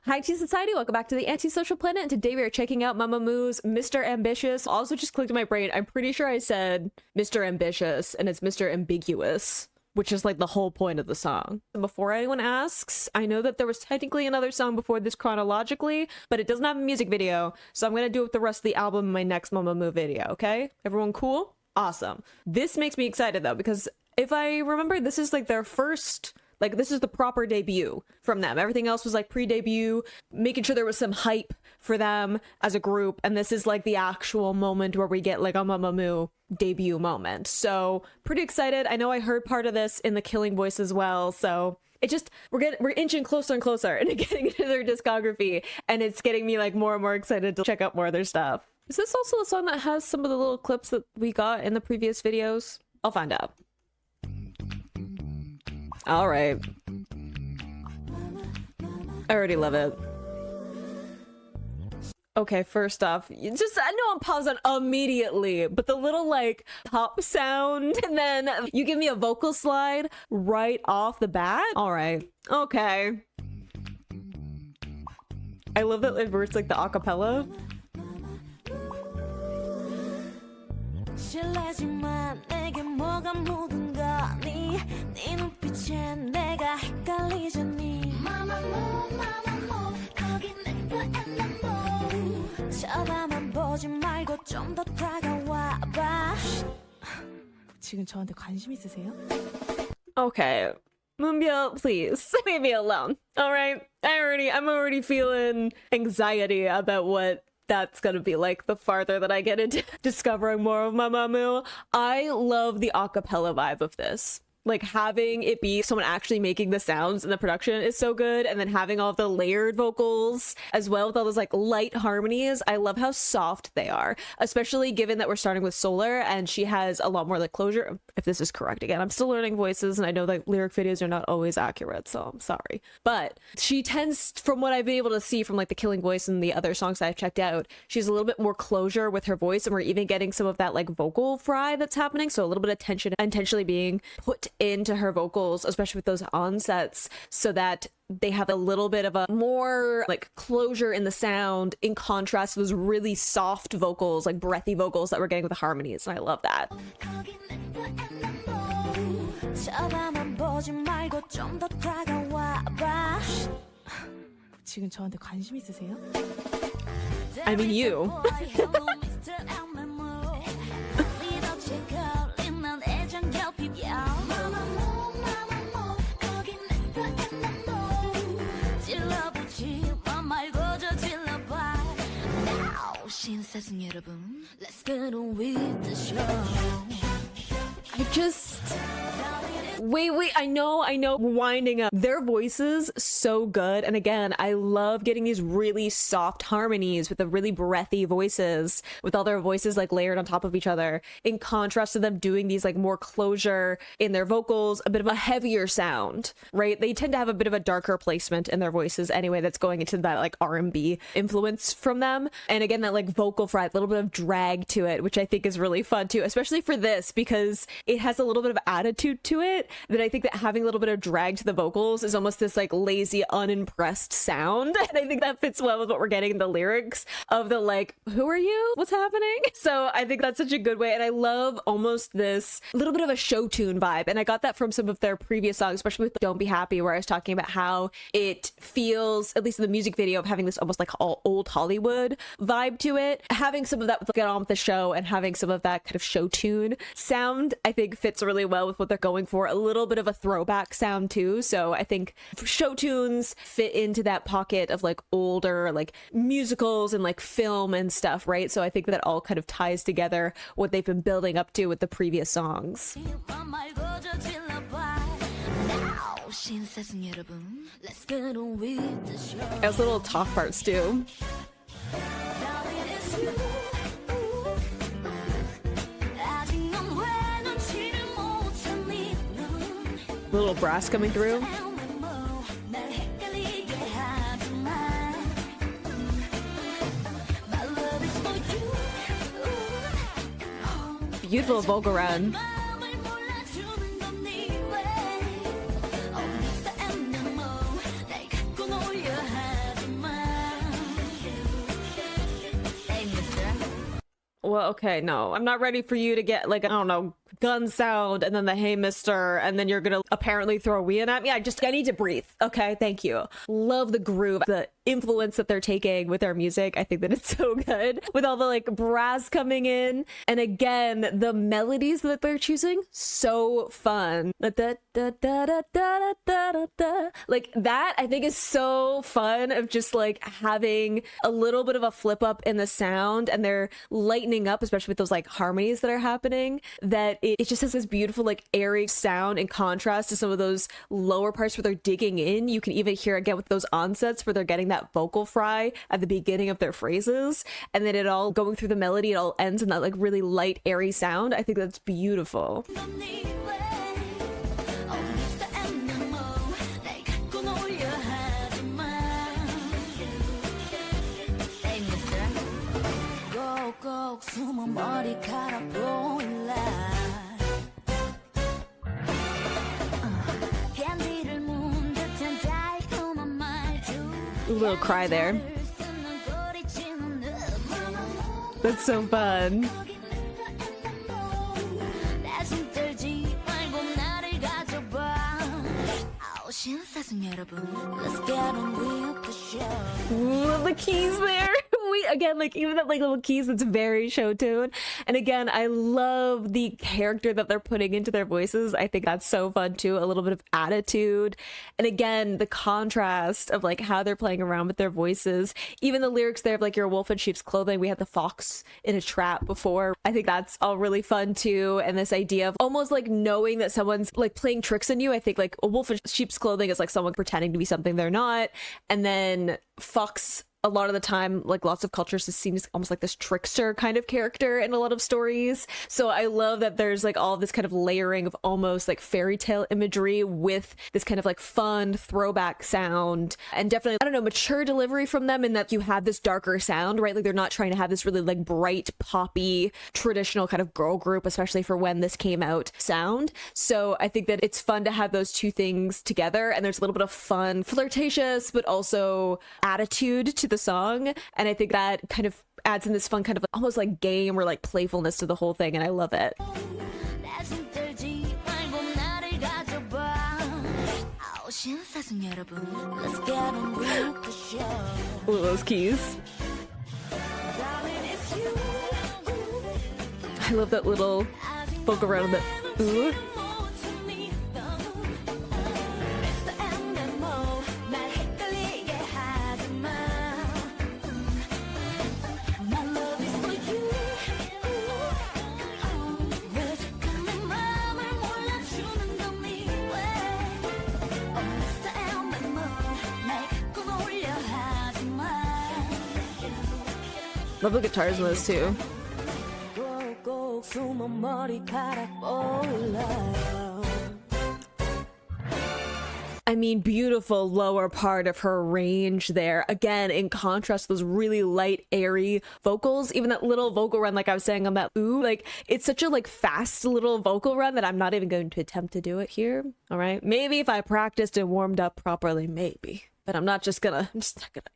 Hi Tea Society, welcome back to the Antisocial Planet, and today we are checking out Mamamoo's Mr. Ambitious. Also just clicked in my brain, I'm pretty sure I said Mr. Ambitious, and it's Mr. Ambiguous, which is like the whole point of the song. Before anyone asks, I know that there was technically another song before this chronologically, but it doesn't have a music video, so I'm gonna do it with the rest of the album in my next Mamamoo video, okay? Everyone cool? Awesome. This makes me excited though, because if I remember, this is like their first... like, this is the proper debut from them. Everything else was like pre-debut, making sure there was some hype for them as a group. And this is like the actual moment where we get like a Mamamoo debut moment. So pretty excited. I know I heard part of this in the Killing Voice as well. So it just, we're inching closer and closer into getting into their discography. And it's getting me like more and more excited to check out more of their stuff. Is this also a song that has some of the little clips that we got in the previous videos? I'll find out. All right. I already love it. Okay, first off, I know I'm pausing immediately, but the little like pop sound and then you give me a vocal slide right off the bat. All right. Okay. I love that it works like the acapella. 지금 저한테 관심 있으세요? Okay, Moonbyul, please leave me alone. All right, I'm already feeling anxiety about what that's gonna be like the farther that I get into discovering more of Mamamoo. I love the acapella vibe of this. Like, having it be someone actually making the sounds in the production is so good, and then having all the layered vocals as well with all those like light harmonies. I love how soft they are, especially given that we're starting with Solar and she has a lot more like closure. If this is correct, again, I'm still learning voices and I know that lyric videos are not always accurate, so I'm sorry, but she tends, from what I've been able to see from like the Killing Voice and the other songs that I've checked out, she's a little bit more closure with her voice, and we're even getting some of that like vocal fry that's happening, so a little bit of tension intentionally being put into her vocals, especially with those onsets, so that they have a little bit of a more like closure in the sound in contrast to those really soft vocals, like breathy vocals that we're getting with the harmonies, and I love that. 지금 저한테 관심 있으세요? I mean, you. Let's get on with the show. I just... Wait, I know, winding up. Their voices, so good. And again, I love getting these really soft harmonies with the really breathy voices, with all their voices like layered on top of each other, in contrast to them doing these like more closure in their vocals, a bit of a heavier sound, right? They tend to have a bit of a darker placement in their voices anyway, that's going into that like R&B influence from them. And again, that like vocal fry, a little bit of drag to it, which I think is really fun too, especially for this, because it has a little bit of attitude to it. That I think that having a little bit of drag to the vocals is almost this like lazy, unimpressed sound. And I think that fits well with what we're getting in the lyrics of the like, who are you? What's happening? So I think that's such a good way. And I love almost this little bit of a show tune vibe. And I got that from some of their previous songs, especially with Don't Be Happy, where I was talking about how it feels, at least in the music video, of having this almost like all old Hollywood vibe to it. Having some of that with Get On With The Show and having some of that kind of show tune sound, I think fits really well with what they're going for. A little bit of a throwback sound too, so I think show tunes fit into that pocket of like older like musicals and like film and stuff, right? So I think that all kind of ties together what they've been building up to with the previous songs. Those little talk parts too. Little brass coming through. Beautiful vocal run. Well, okay, no, I'm not ready for you to get like, I don't know, gun sound and then the hey mister, and then you're gonna apparently throw a Wien at me. I need to breathe. Okay, thank you. Love the groove, the influence that they're taking with their music. I think that it's so good with all the like brass coming in. And again, the melodies that they're choosing, so fun. Like that, I think is so fun of just like having a little bit of a flip up in the sound, and they're lightening up, especially with those like harmonies that are happening, that it just has this beautiful like airy sound in contrast to some of those lower parts where they're digging in. You can even hear again with those onsets where they're getting that vocal fry at the beginning of their phrases, and then it all going through the melody, it all ends in that like really light airy sound. I think that's beautiful. A little cry there. That's so fun. Ooh, the keys there. Again, like even that like little keys, it's very show tune. And again, I love the character that they're putting into their voices. I think that's so fun too. A little bit of attitude, and again the contrast of like how they're playing around with their voices. Even the lyrics there of like, you're a wolf in sheep's clothing. We had the fox in a trap before. I think that's all really fun too. And this idea of almost like knowing that someone's like playing tricks on you. I think like a wolf in sheep's clothing is like someone pretending to be something they're not, and then fox, a lot of the time, like lots of cultures, this seems almost like this trickster kind of character in a lot of stories. So I love that there's like all this kind of layering of almost like fairy tale imagery with this kind of like fun throwback sound, and definitely, I don't know, mature delivery from them in that you have this darker sound, right? Like they're not trying to have this really like bright, poppy, traditional kind of girl group, especially for when this came out sound. So I think that it's fun to have those two things together, and there's a little bit of fun, flirtatious, but also attitude to the song, and I think that kind of adds in this fun kind of almost like game or like playfulness to the whole thing, and I love it. Ooh, those keys. I love that little poke around that ooh. Love the guitars in this too. I mean, beautiful lower part of her range there. Again, in contrast, those really light, airy vocals. Even that little vocal run, like I was saying on that ooh, like it's such a like fast little vocal run that I'm not even going to attempt to do it here. All right, maybe if I practiced and warmed up properly, maybe. But I'm not gonna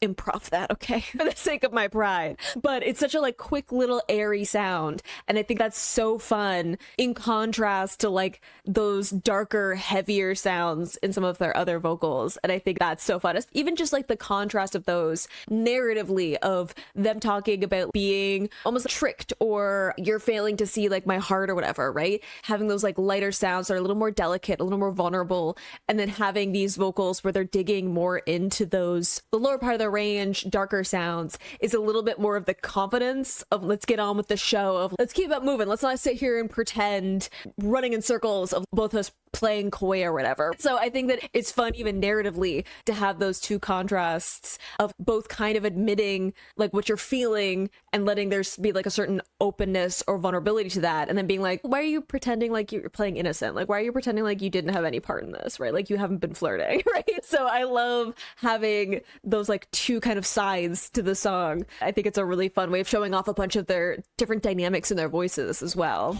improv that, okay? For the sake of my pride. But it's such a like quick little airy sound, and I think that's so fun in contrast to like those darker, heavier sounds in some of their other vocals. And I think that's so fun. Even just like the contrast of those narratively, of them talking about being almost tricked, or you're failing to see like my heart or whatever, right? Having those like lighter sounds that are a little more delicate, a little more vulnerable, and then having these vocals where they're digging more into those, the lower part of the range, darker sounds, is a little bit more of the confidence of let's get on with the show, of let's keep it moving, let's not sit here and pretend, running in circles of both of us playing coy or whatever. So I think that it's fun even narratively to have those two contrasts of both kind of admitting like what you're feeling and letting there be like a certain openness or vulnerability to that, and then being like, why are you pretending like you're playing innocent? Like, why are you pretending like you didn't have any part in this, right? Like you haven't been flirting, right? So I love having those like two kind of sides to the song. I think it's a really fun way of showing off a bunch of their different dynamics in their voices as well.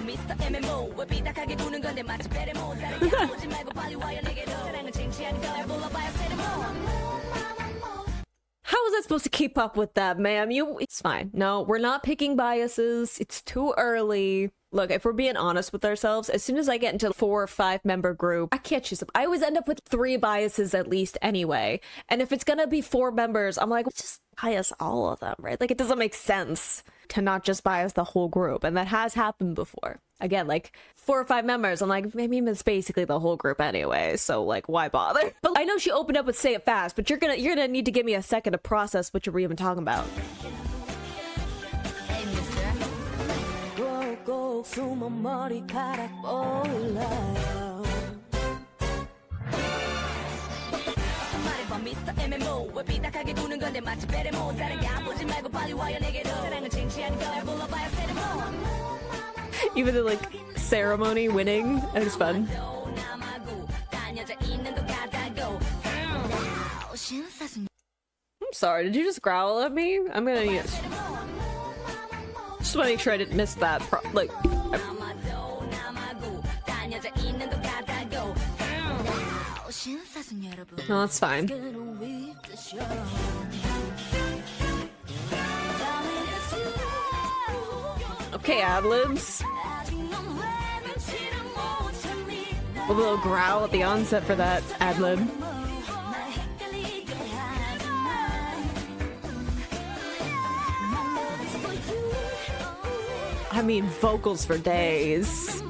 Mamamoo Mr. MMO 왜 삐딱하게 구는 건데 마치 베레모 사랑이 보지 말고 빨리 와요 내게로 사랑은 쟁취하는 걸 불러봐요 세레모. How was I supposed to keep up with that, ma'am? It's fine. No, we're not picking biases. It's too early. Look, if we're being honest with ourselves, as soon as I get into a 4 or 5 member group, I can't choose them. I always end up with 3 biases at least anyway. And if it's gonna be 4 members, I'm like, just bias all of them, right? Like, it doesn't make sense to not just bias the whole group. And that has happened before. Again, like 4 or 5 members, I'm like, maybe it's basically the whole group anyway. So like, why bother? But I know she opened up with Say It Fast, but you're gonna need to give me a second to process what you were even talking about. Hey, Mr. 꼭꼭 숨어 머리카락 올라요. 말해봐 Mr. MMO 왜 삐딱하게 구는 건데 마치 베레모 사랑이 보지 말고 빨리 와요 내게로 사랑은 쟁취하는 걸 불러봐요 세레모. Even the like ceremony winning, it was fun. I'm sorry, did you just growl at me? I'm gonna use. Just want to make sure I didn't miss that. Like. No, that's fine. Okay, ad-libs. A little growl at the onset for that ad-lib. I mean, vocals for days.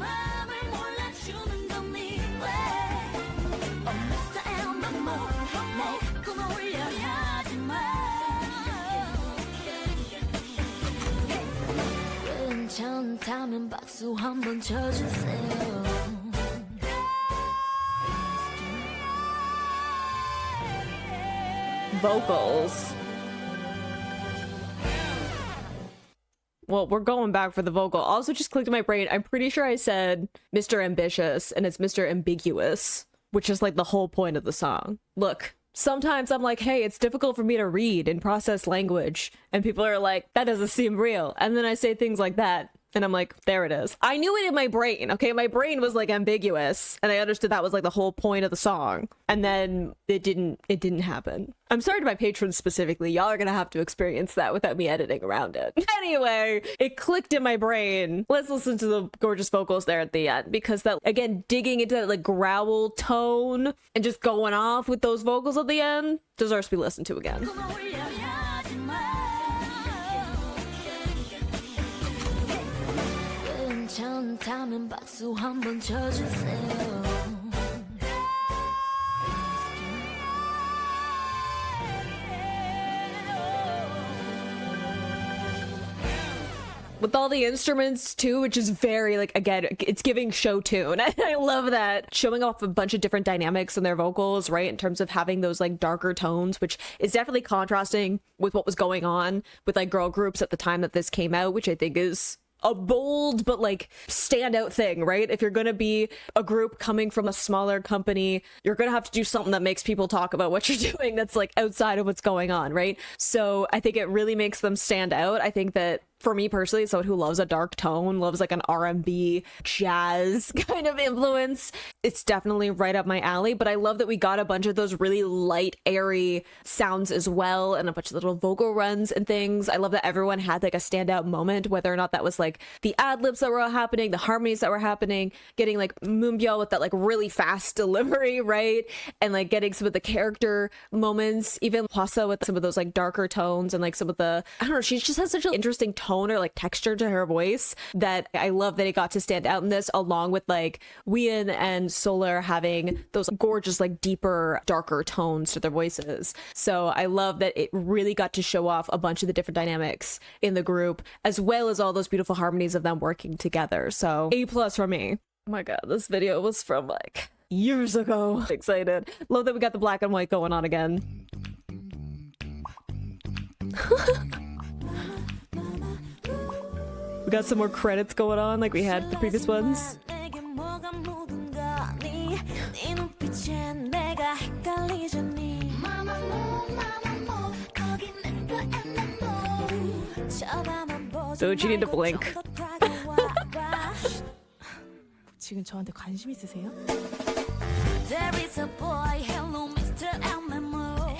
괜찮다면 박수 한번 쳐주세요. Vocals. Well, we're going back for the vocal. Also just clicked in my brain. I'm pretty sure I said Mr. Ambitious and it's Mr. Ambiguous, which is like the whole point of the song. Look, sometimes I'm like, hey, it's difficult for me to read and process language. And people are like, that doesn't seem real. And then I say things like that. And I'm like, there it is. I knew it in my brain, okay? My brain was like ambiguous, and I understood that was like the whole point of the song. And then it didn't happen. I'm sorry to my patrons specifically. Y'all are gonna have to experience that without me editing around it. Anyway, it clicked in my brain. Let's listen to the gorgeous vocals there at the end, because that, again, digging into that like growl tone and just going off with those vocals at the end deserves to be listened to again. 괜찮다면 박수 한번 쳐주세요. With all the instruments too, which is very like, again, it's giving show tune. I love that, showing off a bunch of different dynamics in their vocals, right, in terms of having those like darker tones, which is definitely contrasting with what was going on with like girl groups at the time that this came out, which I think is a bold but like standout thing, right? If you're gonna be a group coming from a smaller company, you're gonna have to do something that makes people talk about what you're doing that's like outside of what's going on, right? So I think it really makes them stand out. I think that for me personally, someone who loves a dark tone, loves like an R&B jazz kind of influence, it's definitely right up my alley. But I love that we got a bunch of those really light, airy sounds as well, and a bunch of little vocal runs and things. I love that everyone had like a standout moment, whether or not that was like the ad-libs that were happening, the harmonies that were happening, getting like Moonbyul with that like really fast delivery, right? And like getting some of the character moments, even Hwasa with some of those like darker tones and like some of the, I don't know, she just has such an interesting tone or like texture to her voice that I love that it got to stand out in this, along with like Wheein and Solar having those gorgeous like deeper, darker tones to their voices. So I love that it really got to show off a bunch of the different dynamics in the group, as well as all those beautiful harmonies of them working together. So A+ for me. Oh my god, this video was from like years ago. Excited. Love that we got the black and white going on again. We got some more credits going on like we had the previous ones. Don't you need to blink? 지금 저한테 관심 있으세요? There is a boy, hello Mr. Mamamoo.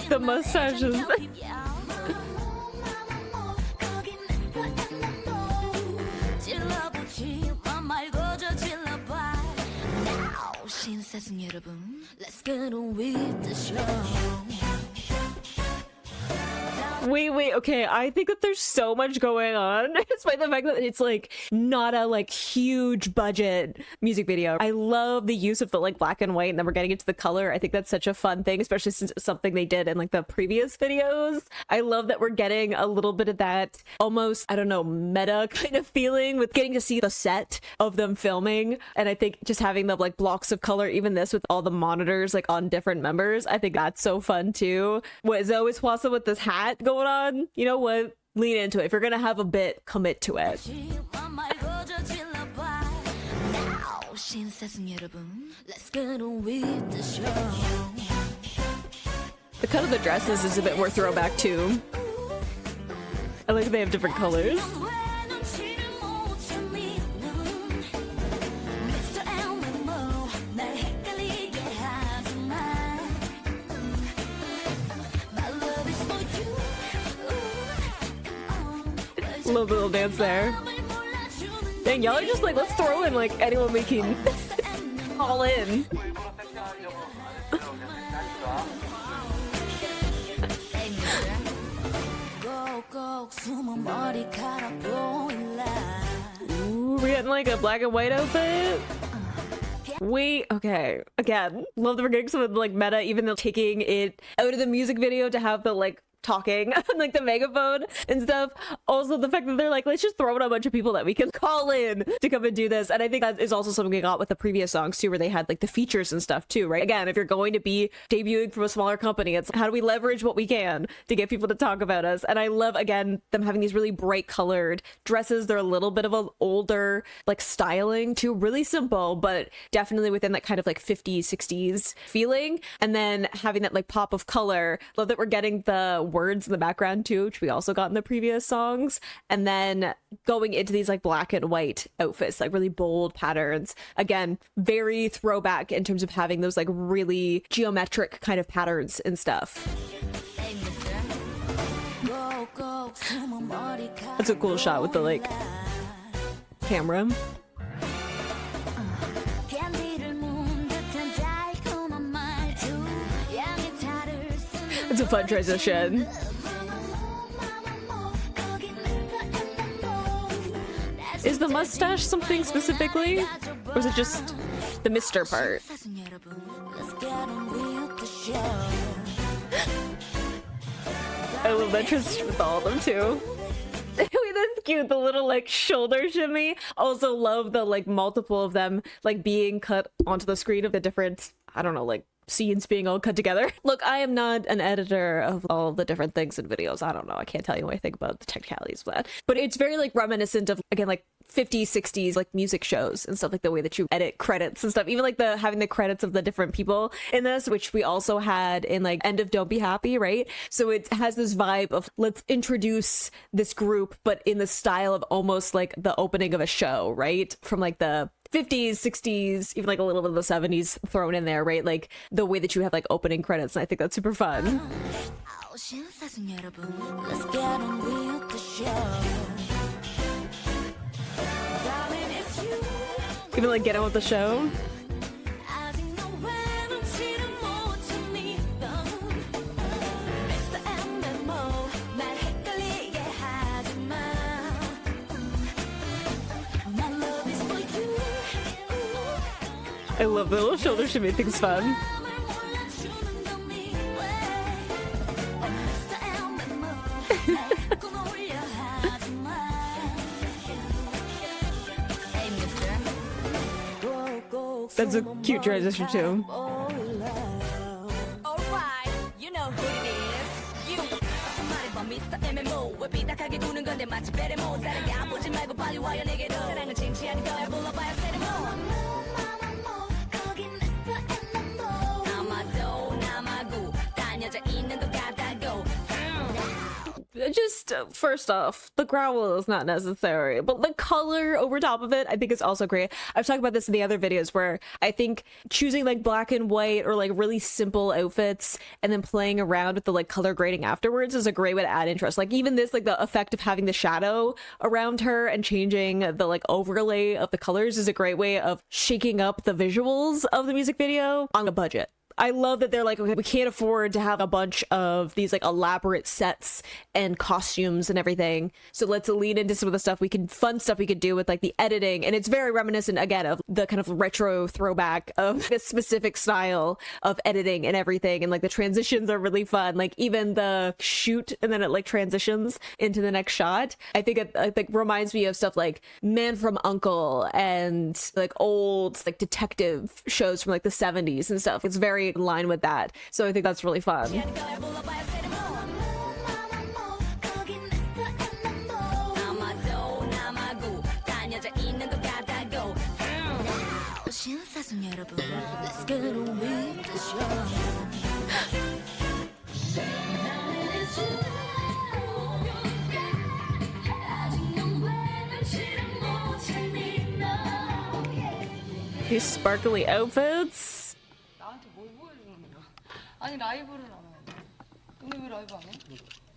The mustaches. Now, 신사승 여러분, let's get on with the show. Wait, okay. I think that there's so much going on, despite the fact that it's like not a like huge budget music video. I love the use of the like black and white, and then we're getting into the color. I think that's such a fun thing, especially since it's something they did in like the previous videos. I love that we're getting a little bit of that almost, I don't know, meta kind of feeling with getting to see the set of them filming. And I think just having the like blocks of color, even this with all the monitors like on different members, I think that's so fun too. What Zoe Swassa with this hat going on, you know what, lean into it. If you're gonna have a bit, commit to it. Now, 신사승 여러분, let's get on with the show. The cut of the dresses is a bit more throwback too. I like that they have different colors. Love the little dance there. Dang, y'all are just like, let's throw in like anyone we can all in. Ooh, we're getting like a black and white outfit. Wait, okay. Again, love that we're getting some of the like meta, even though taking it out of the music video to have the like talking on like the megaphone and stuff. Also the fact that they're like, let's just throw in a bunch of people that we can call in to come and do this. And I think that is also something we got with the previous songs too, where they had like the features and stuff too, right? Again, if you're going to be debuting from a smaller company, it's how do we leverage what we can to get people to talk about us? And I love, again, them having these really bright colored dresses. They're a little bit of an older like styling too, really simple, but definitely within that kind of like 50s, 60s feeling. And then having that like pop of color. Love that we're getting the words in the background too, which we also got in the previous songs. And then going into these like black and white outfits, like really bold patterns. Again, very throwback in terms of having those like really geometric kind of patterns and stuff. That's a cool shot with the like camera. It's a fun transition. Is the mustache something specifically? Or is it just the Mr. part? I love that transition with all of them too. Wait, that's cute. The little like shoulder shimmy. Also love the like multiple of them like being cut onto the screen of the different, I don't know, like scenes being all cut together. Look, I am not an editor of all the different things in videos. I don't know. I can't tell you anything about the technicalities of that. But it's very like reminiscent of, again, like 50s, 60s, like music shows and stuff, like the way that you edit credits and stuff. Even like the having the credits of the different people in this, which we also had in like End of Don't Be Happy, right? So it has this vibe of let's introduce this group, but in the style of almost like the opening of a show, right? From like the 50s, 60s, even like a little bit of the 70s thrown in there, right? Like the way that you have like opening credits, and I think that's super fun. Even like get on with the show. I love the little shoulder shimmy, things fun. That's a cute transition too. Alright, you know who it is. You. Mr. Mamamoo 왜 삐딱하게 구는 건데 마치 베레모 사랑이 안 보지 말고 빨리 와요 내게로 사랑은 진지한 거야 불러봐야 세레모 아마도 남아고 딴 여자 있는 것 같다고. Just just, first off, the growl is not necessary, but the color over top of it, I think is also great. I've talked about this in the other videos where I think choosing like black and white or like really simple outfits and then playing around with the like color grading afterwards is a great way to add interest. Like even this, like the effect of having the shadow around her and changing the like overlay of the colors is a great way of shaking up the visuals of the music video on a budget. I love that they're like, okay, we can't afford to have a bunch of these like elaborate sets and costumes and everything. So let's lean into some of the fun stuff we could do with like the editing. And it's very reminiscent again of the kind of retro throwback of this specific style of editing and everything. And like the transitions are really fun. Like even the shoot and then it like transitions into the next shot. I think it reminds me of stuff like Man from U.N.C.L.E. and like old like detective shows from like the 70s and stuff. It's very in line with that, so I think that's really fun. These sparkly outfits. 아니 라이브를 안 해. 너네 왜 라이브 안 해?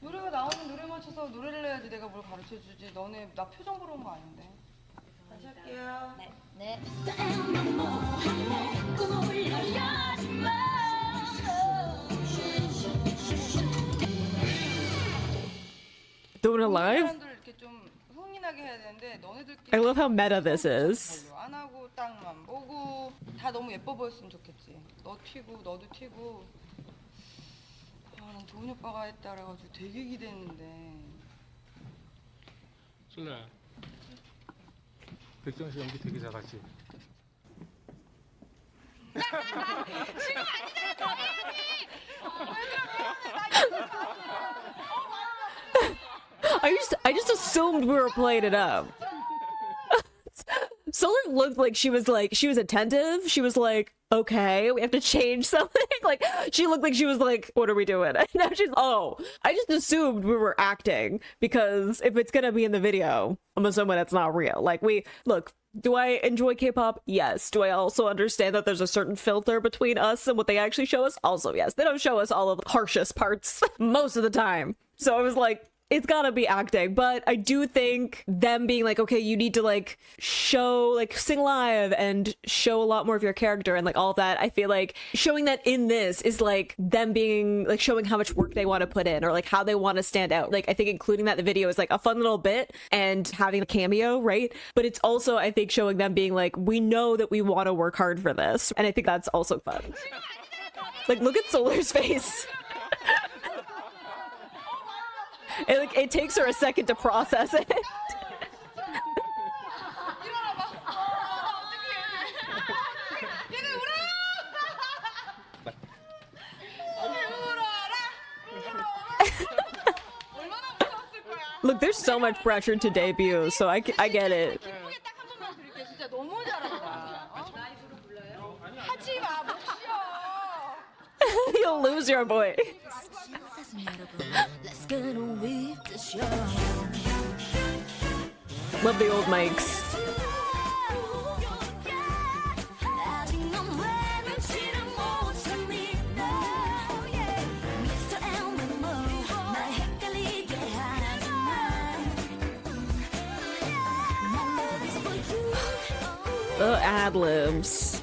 노래가 나오는 노래 맞춰서 노래를 해야지 내가 뭘 가르쳐주지. 너네 나 표정 보러 온 거 아닌데. 다시 할게요. 네. Doing it live? 사람들 이렇게 좀 흥이 나게 해야 되는데 너네들끼리 I love how meta this is. 안 하고 딱만 보고 다 너무 예뻐 보였으면 좋겠지. 너 튀고 너도 튀고. 난 도훈이 오빠가 했다 그래가지고 되게 기대했는데. 솔라야, 백정 씨 연기 되게 잘하지? 지금 I just assumed we were playing it up. Solar looked like she was attentive. She was like, okay, we have to change something. Like she looked like she was like, what are we doing? And now she's, oh, I just assumed we were acting because if it's gonna be in the video, I'm assuming it's not real. Like look, do I enjoy K-pop? Yes. Do I also understand that there's a certain filter between us and what they actually show us? Also, yes. They don't show us all of the harshest parts most of the time. So I was like, it's gotta be acting, but I do think them being like, okay, you need to like show, like sing live and show a lot more of your character and like all that. I feel like showing that in this is like them being like showing how much work they want to put in or like how they want to stand out. Like I think including that in the video is like a fun little bit and having a cameo, right? But it's also, I think, showing them being like, we know that we want to work hard for this. And I think that's also fun. Like, look at Solar's face. It takes her a second to process it. Look, there's so much pressure to debut, so I get it. You'll lose your voice. Love the old mics. The ad-libs.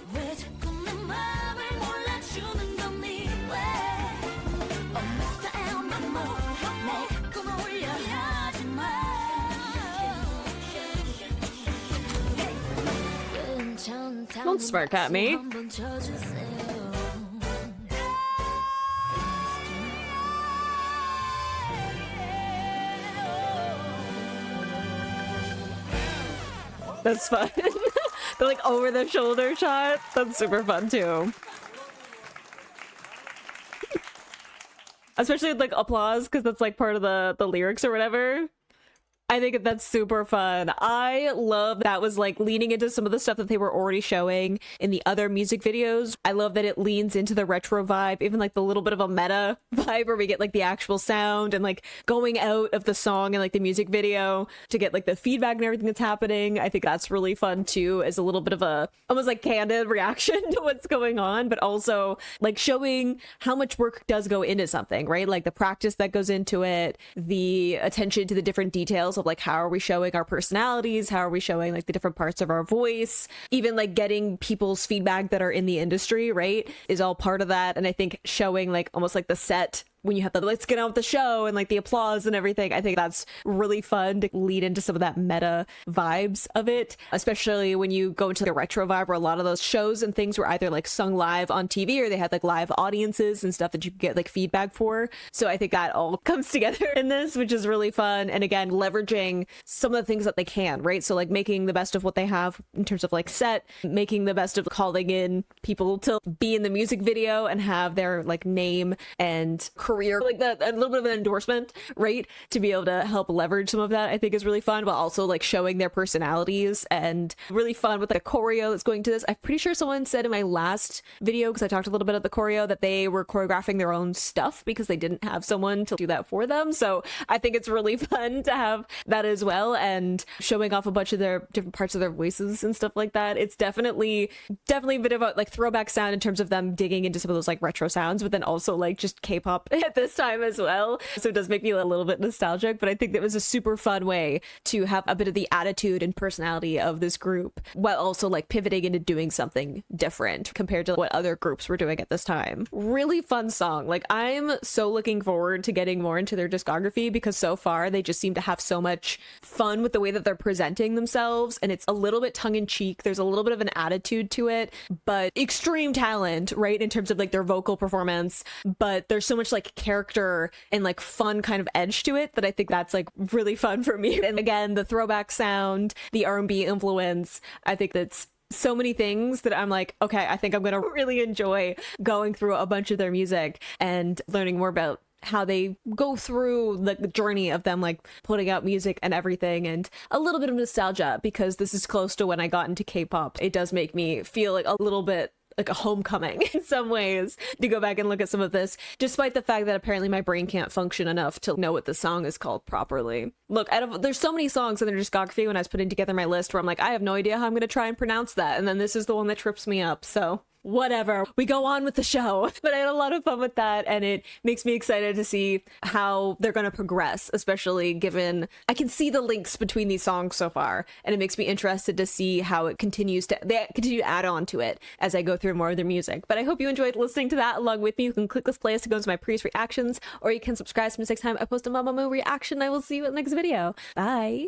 Don't smirk at me. That's fun. The like over the shoulder shot. That's super fun too. Especially with like applause because that's like part of the lyrics or whatever. I think that's super fun. I love that was like leaning into some of the stuff that they were already showing in the other music videos. I love that it leans into the retro vibe, even like the little bit of a meta vibe where we get like the actual sound and like going out of the song and like the music video to get like the feedback and everything that's happening. I think that's really fun too, as a little bit of a almost like candid reaction to what's going on, but also like showing how much work does go into something, right? Like the practice that goes into it, the attention to the different details of like how are we showing our personalities, how are we showing like the different parts of our voice, even like getting people's feedback that are in the industry, right, is all part of that. And I think showing like almost like the set when you have the let's get on with the show and like the applause and everything, I think that's really fun to lead into some of that meta vibes of it, especially when you go into the retro vibe where a lot of those shows and things were either like sung live on TV or they had like live audiences and stuff that you could get like feedback for. So I think that all comes together in this, which is really fun. And again, leveraging some of the things that they can, right? So like making the best of what they have in terms of like set, making the best of calling in people to be in the music video and have their like name and career, like that, a little bit of an endorsement, right, to be able to help leverage some of that, I think is really fun, but also like showing their personalities and really fun with the choreo that's going to this. I'm pretty sure someone said in my last video, because I talked a little bit of the choreo, that they were choreographing their own stuff because they didn't have someone to do that for them. So I think it's really fun to have that as well, and showing off a bunch of their different parts of their voices and stuff like that. It's definitely a bit of a like throwback sound in terms of them digging into some of those like retro sounds, but then also like just K-pop at this time as well. So it does make me a little bit nostalgic, but I think that was a super fun way to have a bit of the attitude and personality of this group while also like pivoting into doing something different compared to what other groups were doing at this time. Really fun song. Like I'm so looking forward to getting more into their discography because so far they just seem to have so much fun with the way that they're presenting themselves, and it's a little bit tongue-in-cheek. There's a little bit of an attitude to it, but extreme talent, right, in terms of like their vocal performance, but there's so much like character and like fun kind of edge to it that I think that's like really fun for me. And again, the throwback sound, the R&B influence, I think that's so many things that I'm like, okay, I think I'm gonna really enjoy going through a bunch of their music and learning more about how they go through the journey of them like putting out music and everything, and a little bit of nostalgia because this is close to when I got into K-pop. It does make me feel like a little bit like a homecoming in some ways to go back and look at some of this, despite the fact that apparently my brain can't function enough to know what the song is called properly. Look, there's so many songs in their discography when I was putting together my list where I'm like, I have no idea how I'm going to try and pronounce that. And then this is the one that trips me up. So whatever, we go on with the show. But I had a lot of fun with that, and it makes me excited to see how they're going to progress, especially given I can see the links between these songs so far, and it makes me interested to see how they continue to add on to it as I go through more of their music. But I hope you enjoyed listening to that along with me. You can click this playlist to go into my previous reactions, or you can subscribe to me next time I post a Mamamoo reaction. I will see you in the next video. Bye.